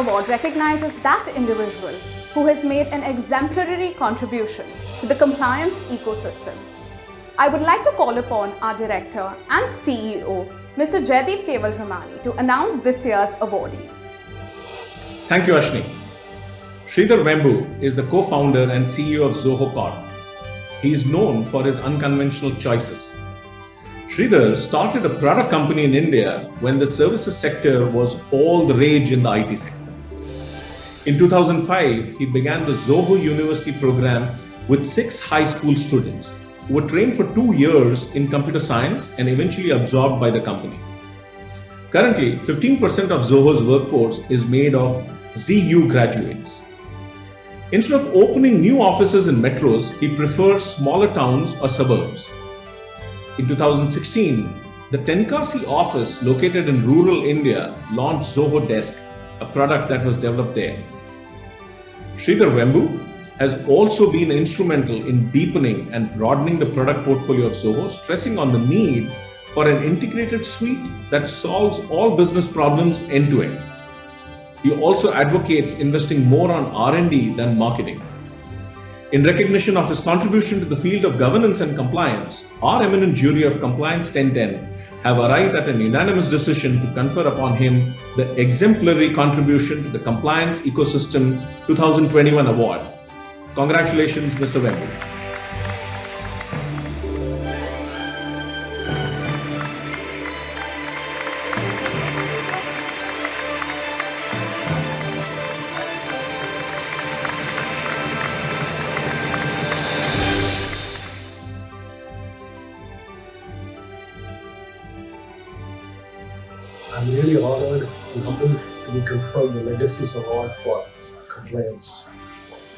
award recognizes that individual who has made an exemplary contribution to the compliance ecosystem. I would like to call upon our Director and CEO, Mr. Jaideep Keval Ramani, to announce this year's awardee. Thank you, Ashni. Sridhar Vembu is the co-founder and CEO of Zoho Corp. He is known for his unconventional choices. Sridhar started a product company in India when the services sector was all the rage in the IT sector. In 2005, he began the Zoho University program with 6 high school students who were trained for 2 years in computer science and eventually absorbed by the company. Currently, 15% of Zoho's workforce is made of ZU graduates. Instead of opening new offices in metros, he prefers smaller towns or suburbs. In 2016, the Tenkasi office located in rural India launched Zoho Desk, a product that was developed there. Sridhar Vembu has also been instrumental in deepening and broadening the product portfolio of Zoho, stressing on the need for an integrated suite that solves all business problems end-to-end. He also advocates investing more on R&D than marketing. In recognition of his contribution to the field of governance and compliance, our eminent jury of Compliance 1010 have arrived at an unanimous decision to confer upon him the Exemplary Contribution to the Compliance Ecosystem 2021 Award. Congratulations, Mr. Vembu. I'm really honored and humbled to be conferred the Legacies Award for Compliance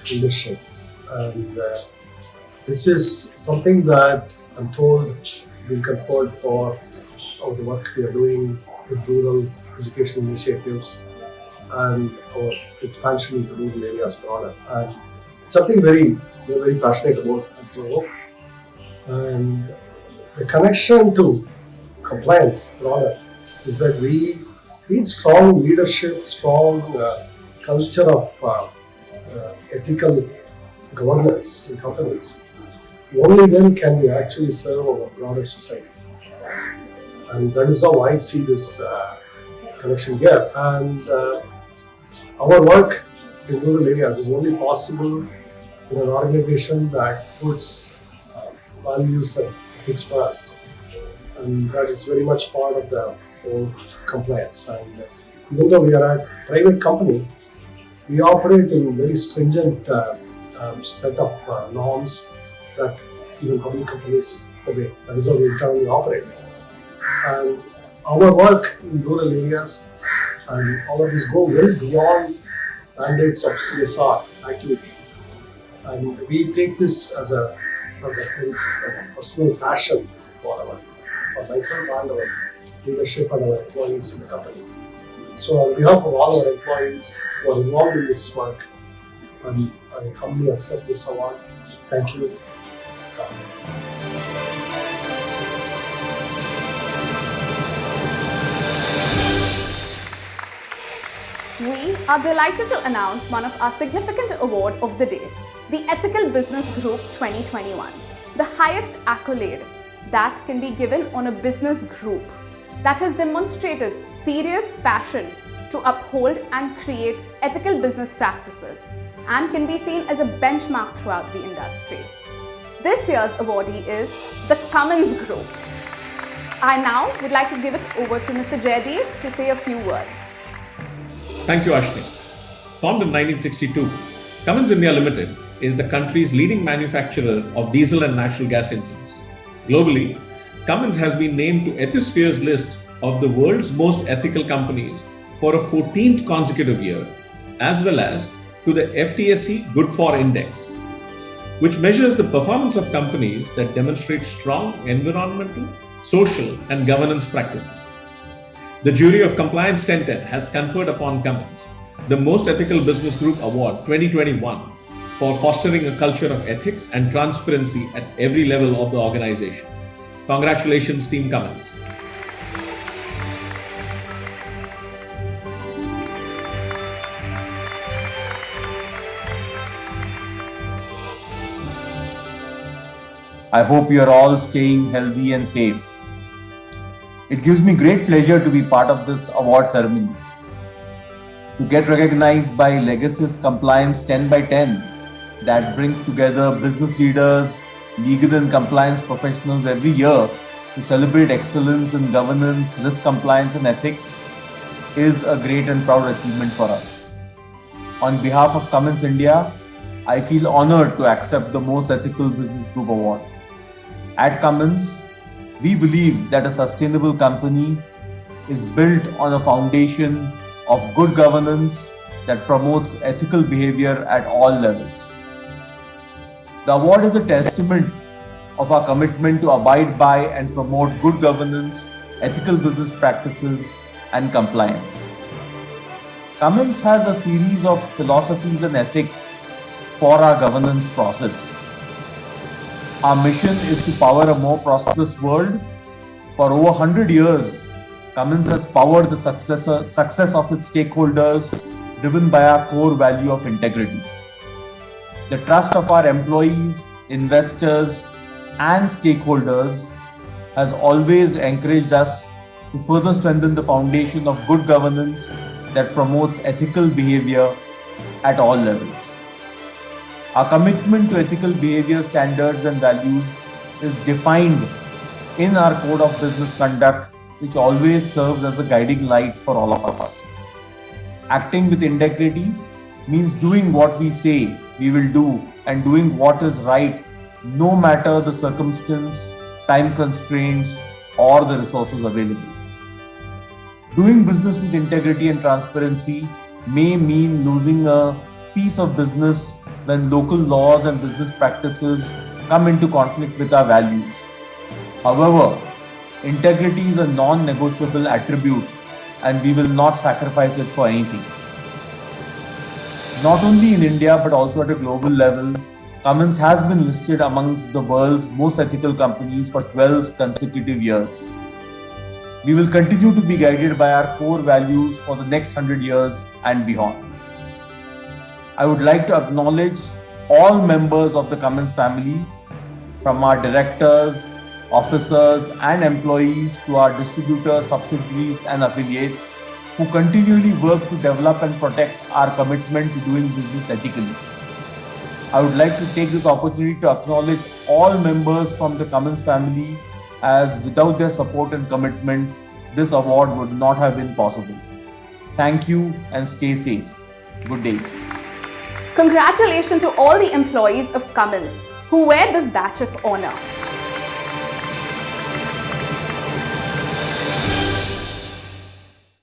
Leadership. And this is something that I'm told we conferred for the work we are doing with rural education initiatives and our expansion into rural areas broader. And something we're very passionate about at Zoho. And the connection to compliance broader is that we need strong leadership, strong culture of ethical governance in companies. Only then can we actually serve our broader society. And that is how I see this connection here. And our work in rural areas is only possible in an organization that puts values and ethics first. And that is very much part of the whole compliance. And even though we are a private company, we operate in very stringent set of norms that even public companies obey. That is how we currently operate. And our work in rural areas and all of this go well beyond mandates of CSR activity. And we take this as a personal passion for myself and our leadership and our employees in the company. So on behalf of all our employees who are involved in this work, I humbly accept this award. Thank you. We are delighted to announce one of our significant award of the day, the Ethical Business Group 2021, the highest accolade that can be given on a business group that has demonstrated serious passion to uphold and create ethical business practices and can be seen as a benchmark throughout the industry. This year's awardee is the Cummins Group. I now would like to give it over to Mr. Jaideep to say a few words. Thank you, Ashni. Formed in 1962, Cummins India Limited is the country's leading manufacturer of diesel and natural gas engines. Globally, Cummins has been named to Ethisphere's list of the world's most ethical companies for a 14th consecutive year, as well as to the FTSE Good For Index, which measures the performance of companies that demonstrate strong environmental, social, and governance practices. The jury of Compliance 1010 has conferred upon Cummins the Most Ethical Business Group Award 2021 for fostering a culture of ethics and transparency at every level of the organization. Congratulations, Team Cummins. I hope you are all staying healthy and safe. It gives me great pleasure to be part of this award ceremony. To get recognized by Legacy's Compliance 10 by 10 that brings together business leaders, legal and compliance professionals every year to celebrate excellence in governance, risk compliance and ethics is a great and proud achievement for us. On behalf of Cummins India, I feel honored to accept the Most Ethical Business Group Award. At Cummins, we believe that a sustainable company is built on a foundation of good governance that promotes ethical behavior at all levels. The award is a testament of our commitment to abide by and promote good governance, ethical business practices, and compliance. Cummins has a series of philosophies and ethics for our governance process. Our mission is to power a more prosperous world. For over 100 years, Cummins has powered the success of its stakeholders, driven by our core value of integrity. The trust of our employees, investors, and stakeholders has always encouraged us to further strengthen the foundation of good governance that promotes ethical behavior at all levels. Our commitment to ethical behavior standards and values is defined in our Code of Business Conduct, which always serves as a guiding light for all of us. Acting with integrity means doing what we say we will do and doing what is right, no matter the circumstance, time constraints, or the resources available. Doing business with integrity and transparency may mean losing a piece of business when local laws and business practices come into conflict with our values. However, integrity is a non-negotiable attribute and we will not sacrifice it for anything. Not only in India but also at a global level, Cummins has been listed amongst the world's most ethical companies for 12 consecutive years. We will continue to be guided by our core values for the next 100 years and beyond. I would like to acknowledge all members of the Cummins families, from our directors, officers, and employees to our distributors, subsidiaries, and affiliates who continually work to develop and protect our commitment to doing business ethically. I would like to take this opportunity to acknowledge all members from the Cummins family, as without their support and commitment, this award would not have been possible. Thank you and stay safe. Good day. Congratulations to all the employees of Cummins who wear this badge of honor.